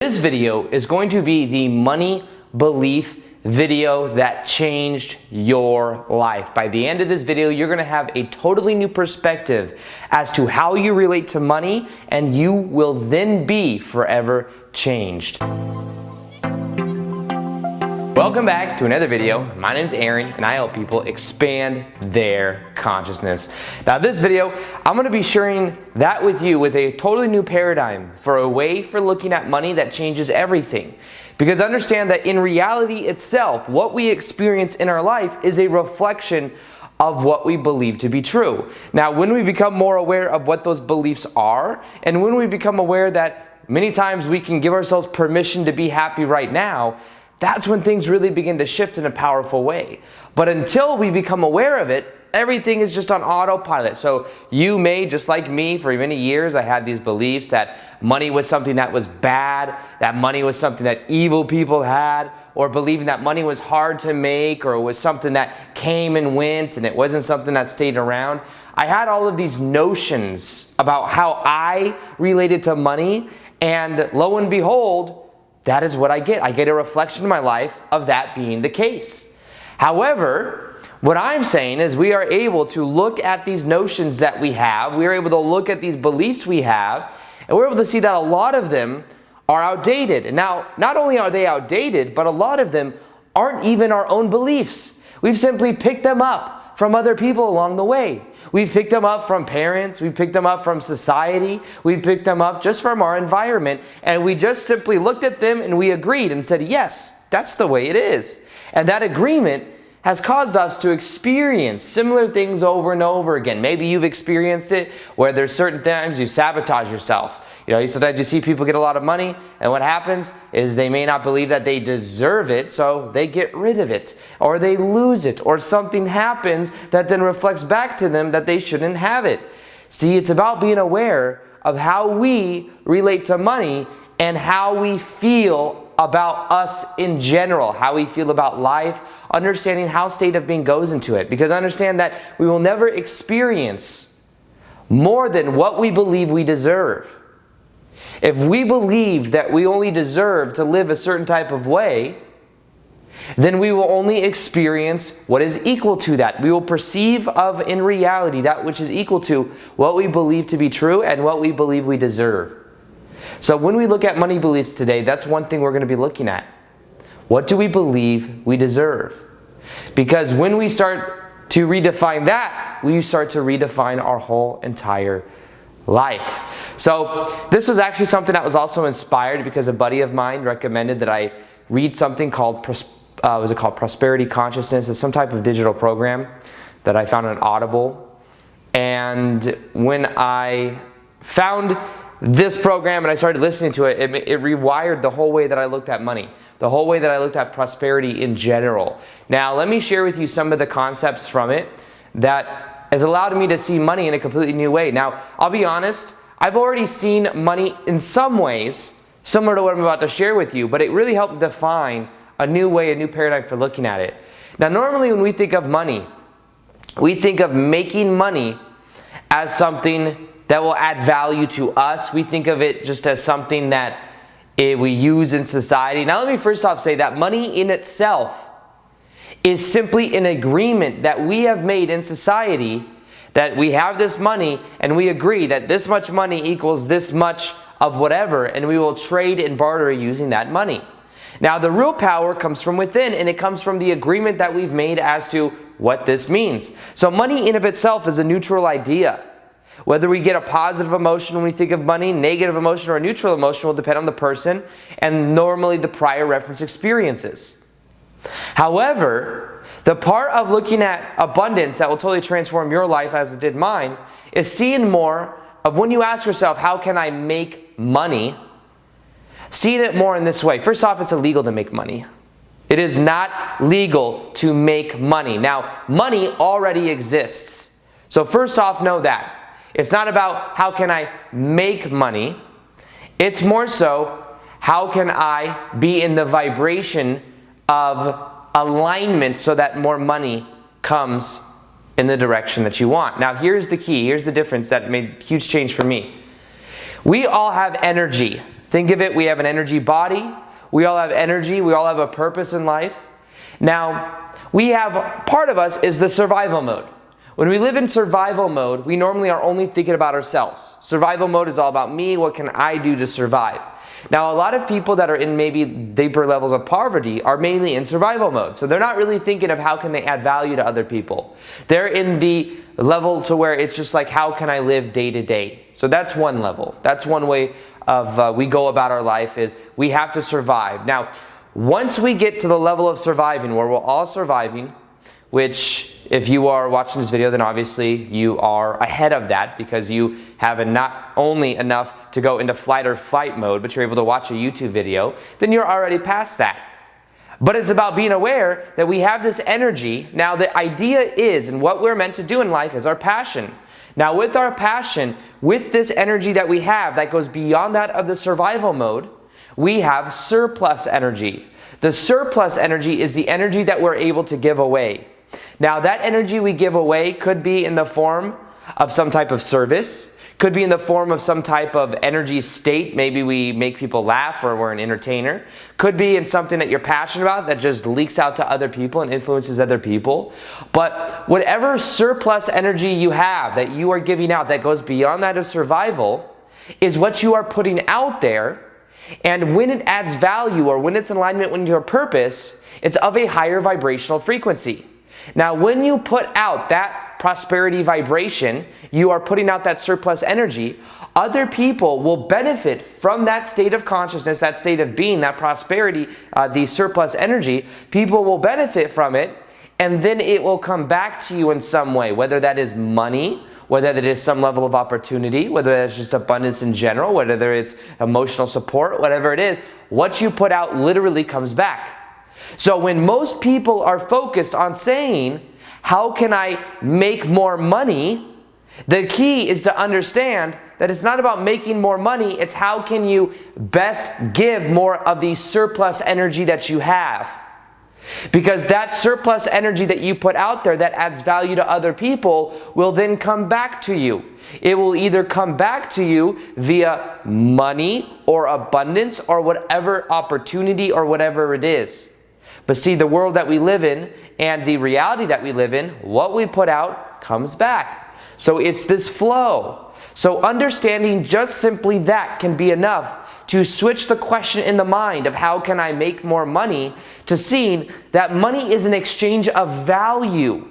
this video is going to be the money belief video that changed your life. By the end of this video, you're going to have a totally new perspective as to how you relate to money, and you will then be forever changed. Welcome back to another video. My name is Aaron and I help people expand their consciousness. Now this video, I'm going to be sharing that with you with a totally new paradigm for a way for looking at money that changes everything. Because understand that in reality itself, what we experience in our life is a reflection of what we believe to be true. Now when we become more aware of what those beliefs are, and when we become aware that many times we can give ourselves permission to be happy right now, that's when things really begin to shift in a powerful way. But until we become aware of it, everything is just on autopilot. So you may, just like me, for many years I had these beliefs that money was something that was bad, that money was something that evil people had, or believing that money was hard to make, or it was something that came and went and it wasn't something that stayed around. I had all of these notions about how I related to money, and lo and behold, that is what I get. I get a reflection in my life of that being the case. However, what I'm saying is we are able to look at these notions that we have, we are able to look at these beliefs we have, and we're able to see that a lot of them are outdated. And now, not only are they outdated, but a lot of them aren't even our own beliefs. We've simply picked them up from other people along the way. We've picked them up from parents, we've picked them up from society, we've picked them up just from our environment, and we just simply looked at them and we agreed and said, yes, that's the way it is. And that agreement has caused us to experience similar things over and over again. Maybe you've experienced it where there's certain times you sabotage yourself. You know, sometimes you see people get a lot of money, and what happens is they may not believe that they deserve it, so they get rid of it, or they lose it, or something happens that then reflects back to them that they shouldn't have it. See, it's about being aware of how we relate to money and how we feel about us in general, how we feel about life, understanding how state of being goes into it. Because understand that we will never experience more than what we believe we deserve. If we believe that we only deserve to live a certain type of way, then we will only experience what is equal to that. We will perceive of in reality that which is equal to what we believe to be true and what we believe we deserve. So when we look at money beliefs today, that's one thing we're going to be looking at. What do we believe we deserve? Because when we start to redefine that, we start to redefine our whole entire life. So this was actually something that was also inspired because a buddy of mine recommended that I read something called Prosperity Consciousness. It's some type of digital program that I found on Audible. And when I found this program and I started listening to it, it rewired the whole way that I looked at money, the whole way that I looked at prosperity in general. Now, let me share with you some of the concepts from it that has allowed me to see money in a completely new way. Now, I'll be honest, I've already seen money in some ways similar to what I'm about to share with you, but it really helped define a new way, a new paradigm for looking at it. Now, normally when we think of money, we think of making money as something that will add value to us. We think of it just as something that we use in society. Now let me first off say that money in itself is simply an agreement that we have made in society, that we have this money and we agree that this much money equals this much of whatever, and we will trade and barter using that money. Now the real power comes from within, and it comes from the agreement that we've made as to what this means. So money in of itself is a neutral idea. Whether we get a positive emotion when we think of money, negative emotion, or a neutral emotion will depend on the person and normally the prior reference experiences. However, the part of looking at abundance that will totally transform your life as it did mine is seeing more of when you ask yourself, how can I make money? Seeing it more in this way. First off, it's illegal to make money. It is not legal to make money. Now, money already exists. So first off, know that. It's not about how can I make money. It's more so how can I be in the vibration of alignment so that more money comes in the direction that you want. Now here's the key, here's the difference that made a huge change for me. We all have energy. Think of it, we have an energy body. We all have energy. We all have a purpose in life. Now, part of us is the survival mode. When we live in survival mode, we normally are only thinking about ourselves. Survival mode is all about me. What can I do to survive? Now, a lot of people that are in maybe deeper levels of poverty are mainly in survival mode. So they're not really thinking of how can they add value to other people. They're in the level to where it's just like, how can I live day to day? So that's one level. That's one way of we go about our life, is we have to survive. Now, once we get to the level of surviving where we're all surviving, which if you are watching this video, then obviously you are ahead of that, because you have not only enough to go into flight or fight mode, but you're able to watch a YouTube video, then you're already past that. But it's about being aware that we have this energy. Now, the idea is, and what we're meant to do in life is our passion. Now, with our passion, with this energy that we have that goes beyond that of the survival mode, we have surplus energy. The surplus energy is the energy that we're able to give away. Now, that energy we give away could be in the form of some type of service, could be in the form of some type of energy state. Maybe we make people laugh, or we're an entertainer. Could be in something that you're passionate about that just leaks out to other people and influences other people. But whatever surplus energy you have that you are giving out that goes beyond that of survival is what you are putting out there. And when it adds value, or when it's in alignment with your purpose, it's of a higher vibrational frequency. Now, when you put out that prosperity vibration, you are putting out that surplus energy, other people will benefit from that state of consciousness, that state of being, that prosperity, the surplus energy. People will benefit from it, and then it will come back to you in some way, whether that is money, whether that is some level of opportunity, whether that's just abundance in general, whether it's emotional support, whatever it is, what you put out literally comes back. So when most people are focused on saying, how can I make more money? The key is to understand that it's not about making more money, it's how can you best give more of the surplus energy that you have. Because that surplus energy that you put out there that adds value to other people will then come back to you. It will either come back to you via money or abundance or whatever opportunity or whatever it is. But see, the world that we live in and the reality that we live in, what we put out comes back. So it's this flow. So understanding just simply that can be enough to switch the question in the mind of how can I make more money to seeing that money is an exchange of value.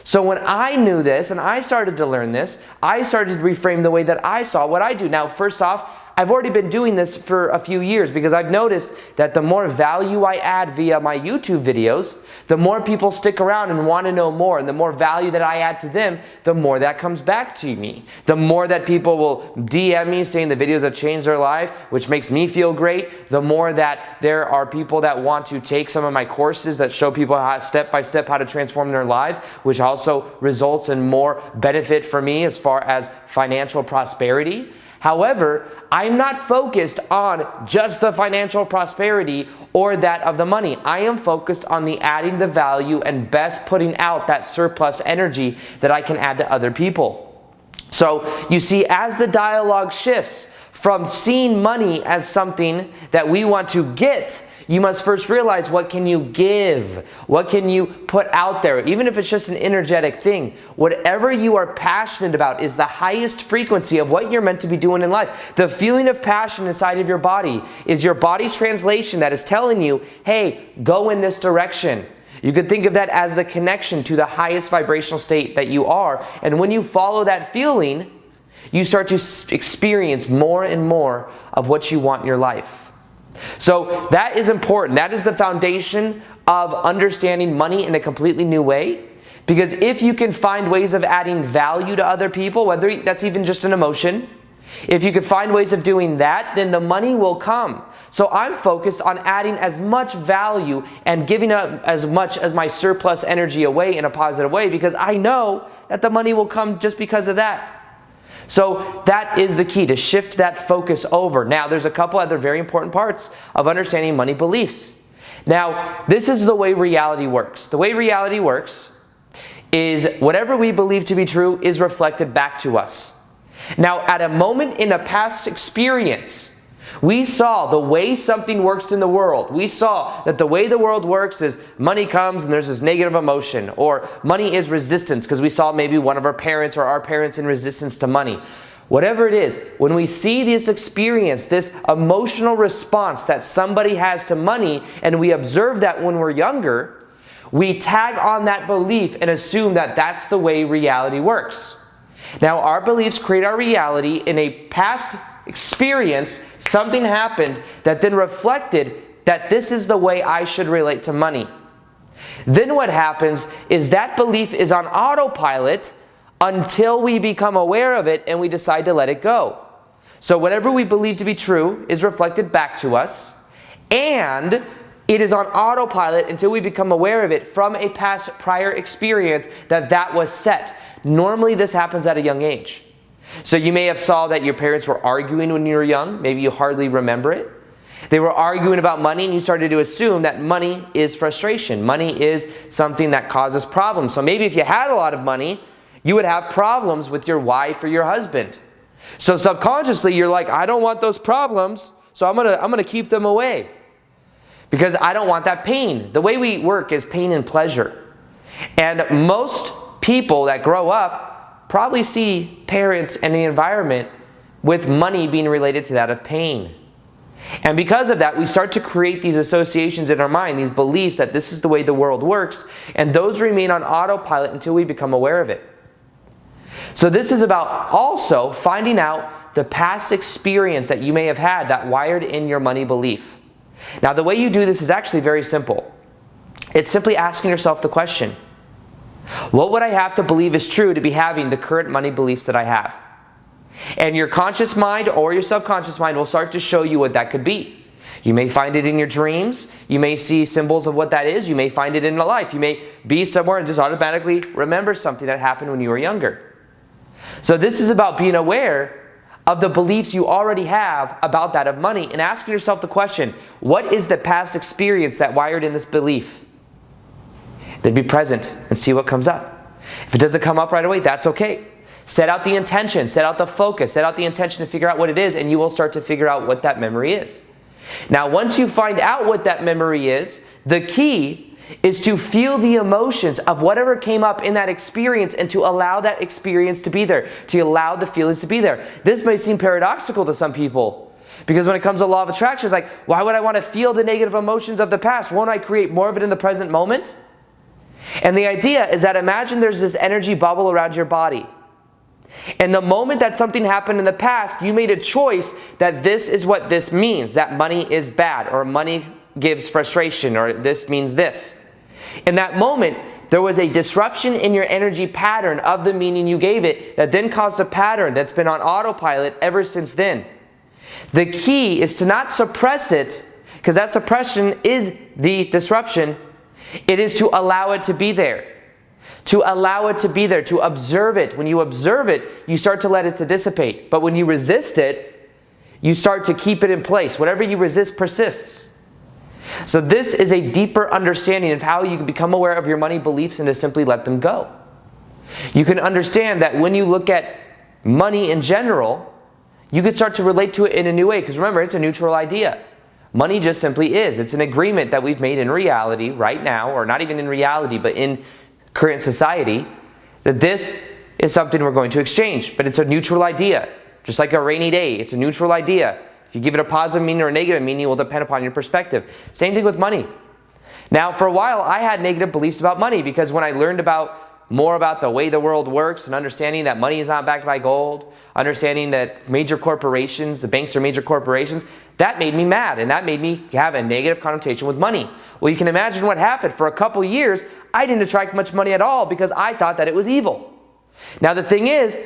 So when I knew this and I started to learn this, I started to reframe the way that I saw what I do. Now, first off, I've already been doing this for a few years because I've noticed that the more value I add via my YouTube videos, the more people stick around and want to know more, and the more value that I add to them, the more that comes back to me. The more that people will DM me saying the videos have changed their life, which makes me feel great. The more that there are people that want to take some of my courses that show people how step by step how to transform their lives, which also results in more benefit for me as far as financial prosperity. However, I'm not focused on just the financial prosperity or that of the money. I am focused on the adding the value and best putting out that surplus energy that I can add to other people. So you see, as the dialogue shifts from seeing money as something that we want to get, you must first realize, what can you give? What can you put out there? Even if it's just an energetic thing, whatever you are passionate about is the highest frequency of what you're meant to be doing in life. The feeling of passion inside of your body is your body's translation that is telling you, hey, go in this direction. You could think of that as the connection to the highest vibrational state that you are. And when you follow that feeling, you start to experience more and more of what you want in your life. So that is important. That is the foundation of understanding money in a completely new way. Because if you can find ways of adding value to other people, whether that's even just an emotion, if you can find ways of doing that, then the money will come. So I'm focused on adding as much value and giving up as much as my surplus energy away in a positive way, because I know that the money will come just because of that. So that is the key, to shift that focus over. Now, there's a couple other very important parts of understanding money beliefs. Now, this is the way reality works. The way reality works is whatever we believe to be true is reflected back to us. Now, at a moment in a past experience, We saw the way something works in the world. We saw that the way the world works is money comes and there's this negative emotion, or money is resistance, because we saw maybe one of our parents or our parents in resistance to money. Whatever it is, when we see this experience, this emotional response that somebody has to money, and we observe that when we're younger, we tag on that belief and assume that that's the way reality works. Now, our beliefs create our reality. In a past experience, something happened that then reflected that this is the way I should relate to money. Then what happens is that belief is on autopilot until we become aware of it and we decide to let it go. So whatever we believe to be true is reflected back to us, and it is on autopilot until we become aware of it from a past prior experience that was set. Normally this happens at a young age. So you may have saw that your parents were arguing when you were young. Maybe you hardly remember it. They were arguing about money, and you started to assume that money is frustration. Money is something that causes problems. So maybe if you had a lot of money, you would have problems with your wife or your husband. So subconsciously you're like, I don't want those problems, so I'm gonna keep them away, because I don't want that pain. The way we work is pain and pleasure. And most people that grow up probably see parents and the environment with money being related to that of pain. And because of that, we start to create these associations in our mind, these beliefs that this is the way the world works, and those remain on autopilot until we become aware of it. So this is about also finding out the past experience that you may have had that wired in your money belief. Now, the way you do this is actually very simple. It's simply asking yourself the question, what would I have to believe is true to be having the current money beliefs that I have? And your conscious mind or your subconscious mind will start to show you what that could be. You may find it in your dreams. You may see symbols of what that is. You may find it in your life. You may be somewhere and just automatically remember something that happened when you were younger. So this is about being aware of the beliefs you already have about that of money and asking yourself the question, what is the past experience that wired in this belief? Then be present and see what comes up. If it doesn't come up right away, that's okay. Set out the intention, set out the focus, set out the intention to figure out what it is, and you will start to figure out what that memory is. Now, once you find out what that memory is, the key is to feel the emotions of whatever came up in that experience and to allow that experience to be there, to allow the feelings to be there. This may seem paradoxical to some people, because when it comes to law of attraction, it's like, why would I want to feel the negative emotions of the past? Won't I create more of it in the present moment? And the idea is that imagine there's this energy bubble around your body. And the moment that something happened in the past, you made a choice that this is what this means, that money is bad, or money gives frustration, or this means this. In that moment, there was a disruption in your energy pattern of the meaning you gave it that then caused a pattern that's been on autopilot ever since then. The key is to not suppress it, because that suppression is the disruption. It is to allow it to be there. To allow it to be there, to observe it. When you observe it, you start to let it to dissipate. But when you resist it, you start to keep it in place. Whatever you resist persists. So this is a deeper understanding of how you can become aware of your money beliefs and to simply let them go. You can understand that when you look at money in general, you can start to relate to it in a new way. Because remember, it's a neutral idea. Money just simply is. It's an agreement that we've made in reality right now, or not even in reality, but in current society, that this is something we're going to exchange. But it's a neutral idea. Just like a rainy day, it's a neutral idea. If you give it a positive meaning or a negative meaning, it will depend upon your perspective. Same thing with money. Now, for a while, I had negative beliefs about money, because when I learned more about the way the world works and understanding that money is not backed by gold, understanding that major corporations, the banks are major corporations, that made me mad, and that made me have a negative connotation with money. Well, you can imagine what happened. For a couple years, I didn't attract much money at all because I thought that it was evil. Now, the thing is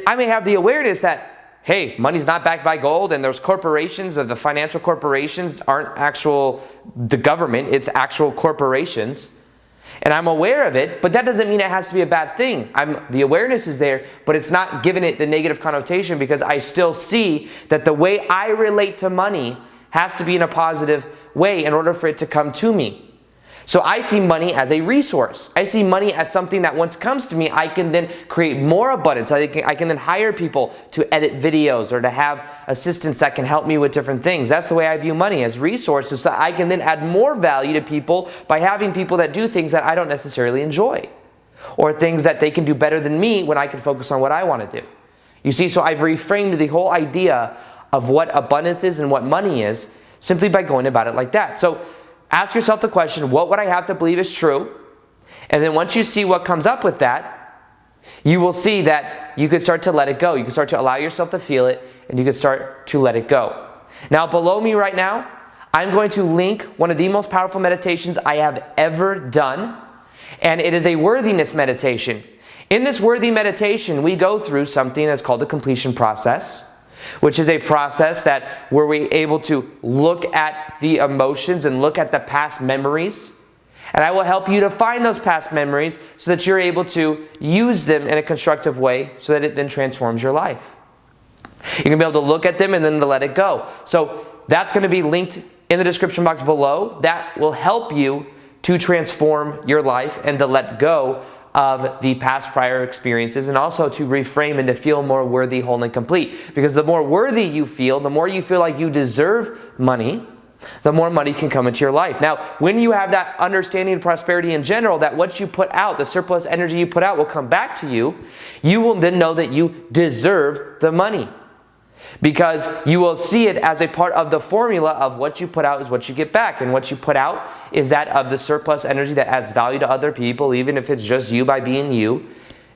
I may have the awareness that, hey, money's not backed by gold, and there's corporations, of the financial corporations aren't the government, it's actual corporations. And I'm aware of it, but that doesn't mean it has to be a bad thing. The awareness is there, but it's not giving it the negative connotation, because I still see that the way I relate to money has to be in a positive way in order for it to come to me. So I see money as a resource. I see money as something that once it comes to me, I can then create more abundance. I can then hire people to edit videos or to have assistants that can help me with different things. That's the way I view money, as resources, so I can then add more value to people by having people that do things that I don't necessarily enjoy, or things that they can do better than me when I can focus on what I want to do. You see, so I've reframed the whole idea of what abundance is and what money is simply by going about it like that. So ask yourself the question, what would I have to believe is true? And then once you see what comes up with that, you will see that you can start to let it go. You can start to allow yourself to feel it, and you can start to let it go. Now, below me right now, I'm going to link one of the most powerful meditations I have ever done, and it is a worthiness meditation. In this worthy meditation, we go through something that's called the completion process, which is a process that where we're able to look at the emotions and look at the past memories. And I will help you to find those past memories so that you're able to use them in a constructive way so that it then transforms your life. You're going to be able to look at them and then to let it go. So that's going to be linked in the description box below. That will help you to transform your life and to let go of the past prior experiences, and also to reframe and to feel more worthy, whole, and complete. Because the more worthy you feel, the more you feel like you deserve money, the more money can come into your life. Now, when you have that understanding of prosperity in general, that what you put out, the surplus energy you put out will come back to you, you will then know that you deserve the money. Because you will see it as a part of the formula of what you put out is what you get back. And what you put out is that of the surplus energy that adds value to other people, even if it's just you by being you.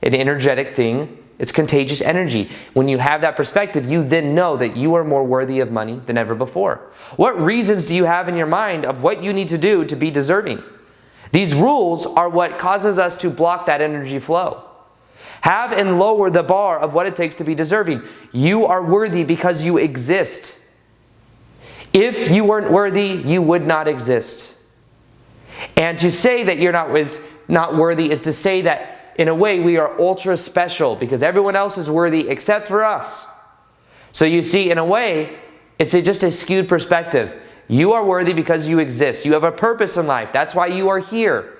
An energetic thing. It's contagious energy. When you have that perspective, you then know that you are more worthy of money than ever before. What reasons do you have in your mind of what you need to do to be deserving? These rules are what causes us to block that energy flow. Have and lower the bar of what it takes to be deserving. You are worthy because you exist. If you weren't worthy, you would not exist. And to say that you're not worthy is to say that, in a way, we are ultra special because everyone else is worthy except for us. So you see, in a way, it's just a skewed perspective. You are worthy because you exist. You have a purpose in life. That's why you are here.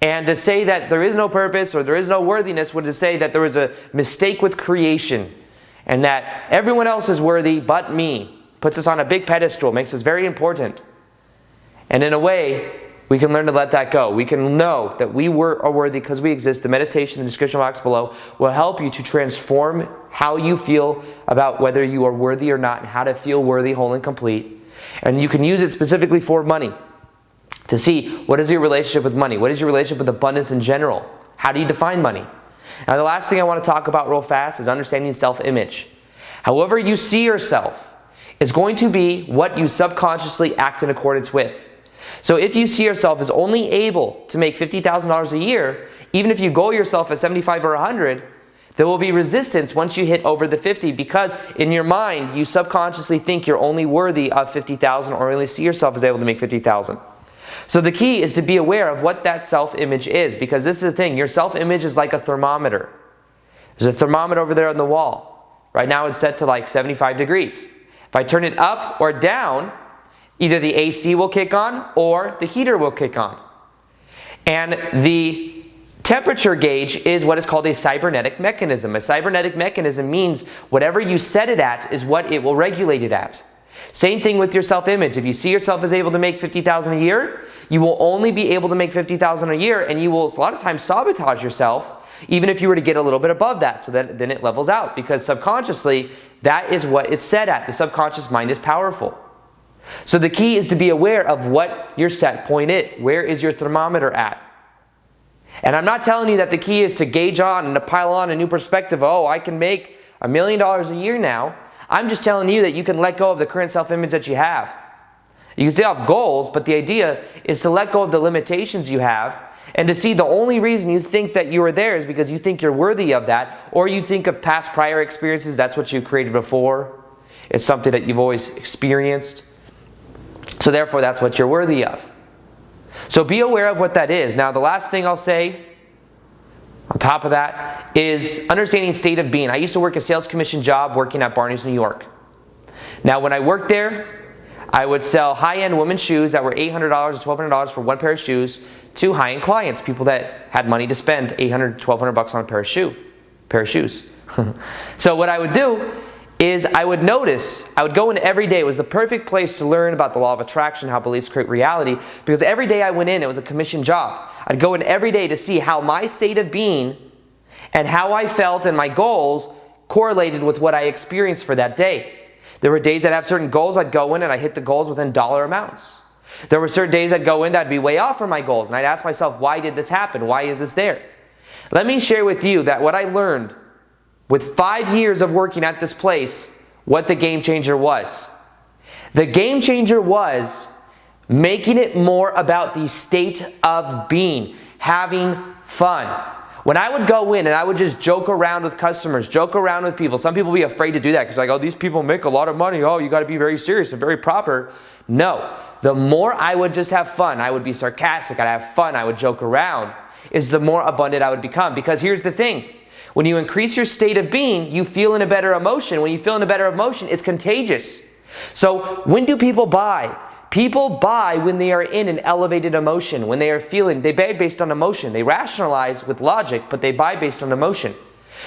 And to say that there is no purpose or there is no worthiness would to say that there was a mistake with creation and that everyone else is worthy but me. Puts us on a big pedestal, makes us very important. And in a way, we can learn to let that go. We can know that we are worthy because we exist. The meditation in the description box below will help you to transform how you feel about whether you are worthy or not and how to feel worthy, whole, and complete. And you can use it specifically for money. To see what is your relationship with money? What is your relationship with abundance in general? How do you define money? Now, the last thing I want to talk about real fast is understanding self-image. However you see yourself is going to be what you subconsciously act in accordance with. So if you see yourself as only able to make $50,000 a year, even if you goal yourself at 75 or 100, there will be resistance once you hit over the 50 because in your mind, you subconsciously think you're only worthy of 50,000 or only see yourself as able to make 50,000. So the key is to be aware of what that self-image is, because this is the thing. Your self-image is like a thermometer. There's a thermometer over there on the wall. Right now it's set to like 75 degrees. If I turn it up or down, either the AC will kick on or the heater will kick on. And the temperature gauge is what is called a cybernetic mechanism. A cybernetic mechanism means whatever you set it at is what it will regulate it at. Same thing with your self-image. If you see yourself as able to make $50,000 a year, you will only be able to make $50,000 a year, and you will a lot of times sabotage yourself even if you were to get a little bit above that, so that then it levels out, because subconsciously that is what it's set at. The subconscious mind is powerful. So the key is to be aware of what your set point is. Where is your thermometer at? And I'm not telling you that the key is to gauge on and to pile on a new perspective. Oh, I can make $1 million a year now. I'm just telling you that you can let go of the current self-image that you have. You can still have goals, but the idea is to let go of the limitations you have and to see the only reason you think that you are there is because you think you're worthy of that, or you think of past prior experiences. That's what you created before. It's something that you've always experienced. So therefore, that's what you're worthy of. So be aware of what that is. Now, the last thing I'll say on top of that is understanding state of being. I used to work a sales commission job working at Barney's, New York. Now, when I worked there, I would sell high-end women's shoes that were $800 or $1,200 for one pair of shoes to high-end clients, people that had money to spend $800, $1,200 on a pair of shoes. So what I would do is I would go in every day. It was the perfect place to learn about the law of attraction, how beliefs create reality, because every day I went in, it was a commission job. I'd go in every day to see how my state of being and how I felt and my goals correlated with what I experienced for that day. There were days I'd have certain goals, I'd go in and I hit the goals within dollar amounts. There were certain days I'd go in that'd be way off from my goals, and I'd ask myself, why did this happen? Why is this there? Let me share with you that what I learned with 5 years of working at this place, what the game changer was. The game changer was making it more about the state of being, having fun. When I would go in and I would just joke around with customers, joke around with people. Some people be afraid to do that because like, oh, these people make a lot of money. Oh, you got to be very serious and very proper. No, the more I would just have fun, I would be sarcastic, I'd have fun, I would joke around, is the more abundant I would become. Because here's the thing. When you increase your state of being, you feel in a better emotion. When you feel in a better emotion, it's contagious. So when do people buy? People buy when they are in an elevated emotion, when they are feeling, they buy based on emotion. They rationalize with logic, but they buy based on emotion.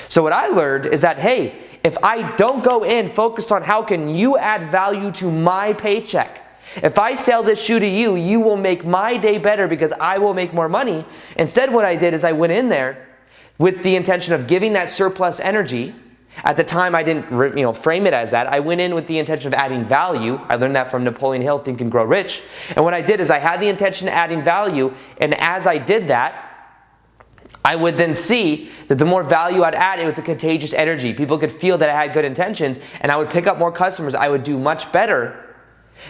So what I learned is that, hey, if I don't go in focused on how can you add value to my paycheck, if I sell this shoe to you, you will make my day better because I will make more money. Instead, what I did is I went in there with the intention of giving that surplus energy. At the time, I didn't frame it as that. I went in with the intention of adding value. I learned that from Napoleon Hill, Think and Grow Rich. And what I did is I had the intention of adding value, and as I did that, I would then see that the more value I'd add, it was a contagious energy. People could feel that I had good intentions, and I would pick up more customers. I would do much better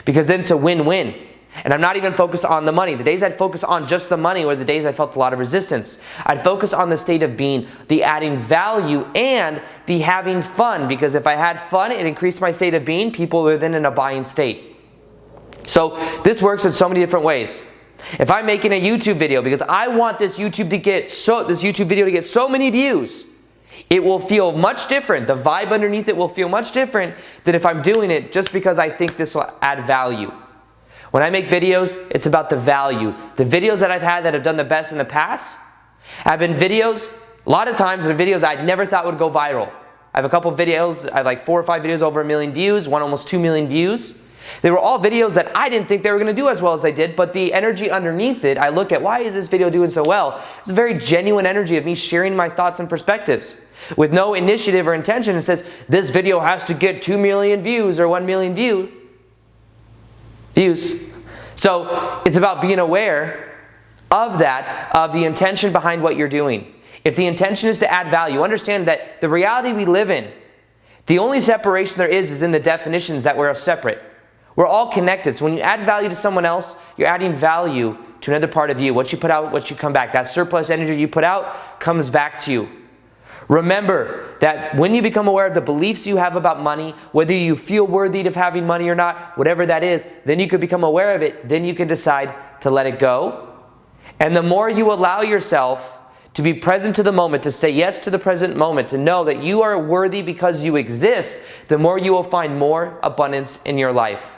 because then it's a win-win. And I'm not even focused on the money. The days I'd focus on just the money were the days I felt a lot of resistance. I'd focus on the state of being, the adding value, and the having fun. Because if I had fun, it increased my state of being. People were then in a buying state. So this works in so many different ways. If I'm making a YouTube video because I want this YouTube video to get so many views, it will feel much different. The vibe underneath it will feel much different than if I'm doing it just because I think this will add value. When I make videos, it's about the value. The videos that I've had that have done the best in the past have been videos, a lot of times they're videos I never thought would go viral. I have a couple videos, I have like 4 or 5 videos over 1 million views, one almost 2 million views. They were all videos that I didn't think they were going to do as well as they did, but the energy underneath it, I look at, why is this video doing so well? It's a very genuine energy of me sharing my thoughts and perspectives with no initiative or intention. It says, this video has to get 2 million views or 1 million views. So it's about being aware of that, of the intention behind what you're doing. If the intention is to add value, understand that the reality we live in, the only separation there is in the definitions that we're separate. We're all connected. So when you add value to someone else, you're adding value to another part of you. What you put out, what you come back. That surplus energy you put out comes back to you. Remember that when you become aware of the beliefs you have about money, whether you feel worthy of having money or not, whatever that is, then you could become aware of it. Then you can decide to let it go. And the more you allow yourself to be present to the moment, to say yes to the present moment, to know that you are worthy because you exist, the more you will find more abundance in your life.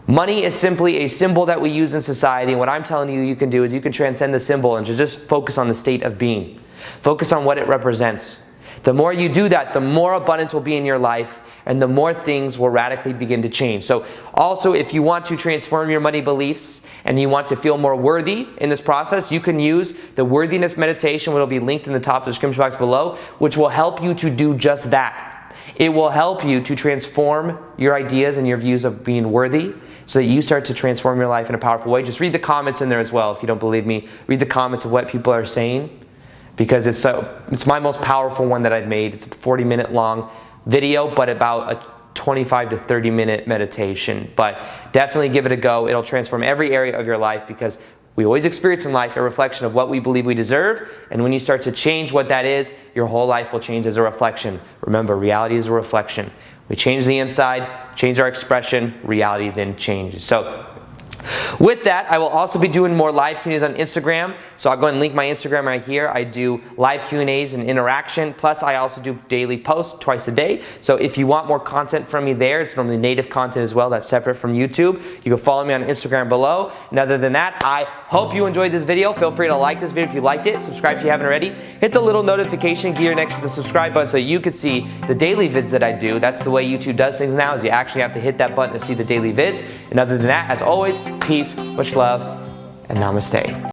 Money is simply a symbol that we use in society. And what I'm telling you you can do is you can transcend the symbol and just focus on the state of being. Focus on what it represents. The more you do that, the more abundance will be in your life and the more things will radically begin to change. So also, if you want to transform your money beliefs and you want to feel more worthy in this process, you can use the Worthiness Meditation, which will be linked in the top description box below, which will help you to do just that. It will help you to transform your ideas and your views of being worthy so that you start to transform your life in a powerful way. Just read the comments in there as well if you don't believe me. Read the comments of what people are saying, because it's my most powerful one that I've made. It's a 40-minute long video, but about a 25 to 30-minute meditation. But definitely give it a go. It'll transform every area of your life because we always experience in life a reflection of what we believe we deserve. And when you start to change what that is, your whole life will change as a reflection. Remember, reality is a reflection. We change the inside, change our expression, reality then changes. So With that, I will also be doing more live Q&As on Instagram, so I'll go and link my Instagram right here. I do live Q&As and interaction, plus I also do daily posts twice a day. So if you want more content from me there, it's normally native content as well that's separate from YouTube. You can follow me on Instagram below. And other than that, I hope you enjoyed this video. Feel free to like this video if you liked it. Subscribe if you haven't already. Hit the little notification gear next to the subscribe button so you can see the daily vids that I do. That's the way YouTube does things now, is you actually have to hit that button to see the daily vids. And other than that, as always, peace, much love, and namaste.